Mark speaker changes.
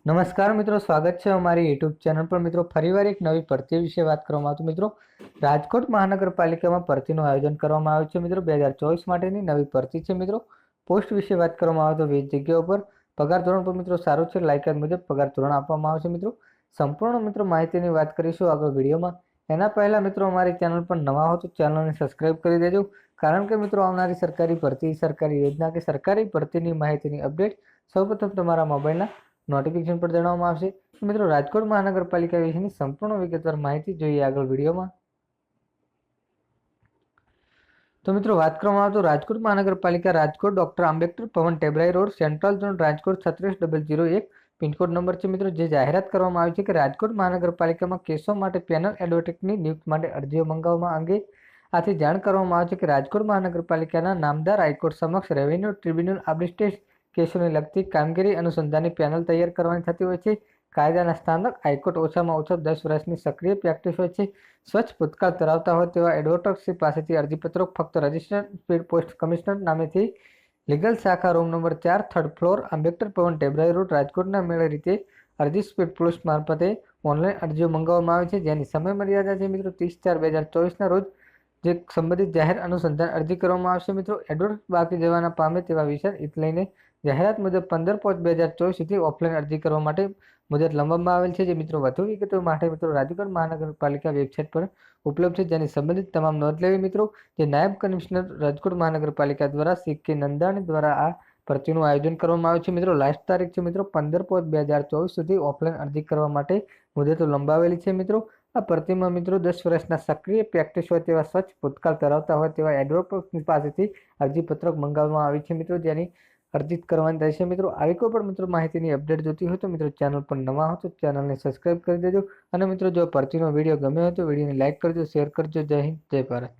Speaker 1: નમસ્કાર મિત્રો, સ્વાગત છે અમારી યુટ્યુબ ચેનલ પર। મિત્રો ફરીવાર એક નવી ભરતી વિશે વાત કરવામાં આવતું મિત્રો રાજકોટ મહાનગરપાલિકામાં ભરતીનું આયોજન કરવામાં આવ્યું છે। મિત્રો 2024 માટેની નવી ભરતી છે। મિત્રો પોસ્ટ વિશે વાત કરવામાં આવે તો 20 જગ્યાઓ પર પગાર ધોરણ પર મિત્રો સારું છે। લાયકાત મુજબ પગાર ધોરણ આપવામાં આવશે। મિત્રો સંપૂર્ણ મિત્રો માહિતીની વાત કરીશું આગળ વિડીયોમાં। એના પહેલા મિત્રો અમારી ચેનલ પર નવા હો તો ચેનલને સબસ્ક્રાઇબ કરી દેજો, કારણ કે મિત્રો આવનારી સરકારી ભરતી, સરકારી યોજના કે સરકારી ભરતીની માહિતીની અપડેટ સૌપ્રથમ તમારા મોબાઈલના નોટિફિકેશન પર જણાવવામાં આવશે। મિત્રો રાજકોટ મહાનગરપાલિકા વિશેની સંપૂર્ણ વિગતવાર માહિતી જોઈએ આગળ વિડીયોમાં। તો મિત્રો વાત કરવામાં આવે તો રાજકોટ મહાનગરપાલિકા રાજકોટ ડોક્ટર આંબેડકર ભવન ટેબરાઈ road, central zone Rajkot 36001 pin code number છે। મિત્રો જે જાહેરાત કરવામાં આવી છે કે રાજકોટ મહાનગરપાલિકામાં કેસો માટે પેનલ એડવોકેટની નિયુક્તિ માટે અરજીઓ મંગાવવામાં અંગે આથી જાણ કરવામાં આવે છે કે રાજકોટ મહાનગરપાલિકાના નામદાર હાઈકોર્ટ સમક્ષ રેવન્યુ ટ્રિબ્યુનલ આર્બિટ્રેજ કેસોને લગતી કામગીરી અનુસંધાનની પેનલ તૈયાર કરવાની થતી હોય છે। કાયદાના સ્થાનક હાઈકોર્ટ ઓછામાં ઓછા 10 વર્ષની સક્રિય પ્રેક્ટિસ હોય છે। સ્વચ્છ ભૂતકાળ ધરાવતા હોય તેવા એડવોકેટશ્રી પાસેથી અરજીપત્રો ફક્ત રજિસ્ટર્ડ સ્પીડ પોસ્ટ કમિશનર નામેથી લીગલ શાખા room number 4 third floor Ambedkar Bhavan ટેબરાઈ રોડ રાજકોટના મેળે રીતે અરજી સ્પીડ પોસ્ટ મારફતે ઓનલાઈન અરજીઓ મંગાવવામાં આવે છે, જેની સમય મર્યાદા છે મિત્રો 30/4/2024ના રોજ જે સંબંધિત જાહેર અનુસંધાન અરજી કરવામાં આવશે। મિત્રો એડવોકેટ બાકી જવાના પામે તેવા વિષય હિત લઈને જાહેરાત મુજબ 15/5/2024 સુધી ઓફલાઈન અરજી કરવા માટે મુદત લંબાવવામાં આવેલ છે। જે મિત્રો વધુ વિગતો માટે મિત્રો રાજકોટ મહાનગરપાલિકા વેબસાઇટ પર ઉપલબ્ધ છે, જેની સંબંધિત તમામ નોંધ લેવી। મિત્રો જે નાયબ કમિશનર રાજકોટ મહાનગરપાલિકા દ્વારા સી.કે. નંદાણી દ્વારા આ ભરતીનું આયોજન કરવામાં આવ્યું છે। મિત્રો લાસ્ટ તારીખ છે મિત્રો 15/5/2024 સુધી ઓફલાઈન અરજી કરવા માટે મુદતો લંબાવેલી છે। મિત્રો આ ભરતીમાં મિત્રો 10 વર્ષના સક્રિય પ્રેક્ટિસ હોય તેવા સ્વચ્છ ભૂતકાળ ધરાવતા હોય તેવા એડવોકેટ પાસેથી અરજીપત્રક મંગાવવામાં આવી છે। મિત્રો જેની અરજી કરવાની રહેશે। મિત્રો આવી કોઈ પણ મિત્રો માહિતીની અપડેટ જોતી હોય તો મિત્રો ચેનલ પર નવા હો તો ચેનલને સબસ્ક્રાઇબ કરી દેજો, અને મિત્રો જો ભરતીનો વિડીયો ગમ્યો હોય તો વિડીયોને લાઇક કરજો, શેર કરજો। જય હિન્દ, જય ભારત।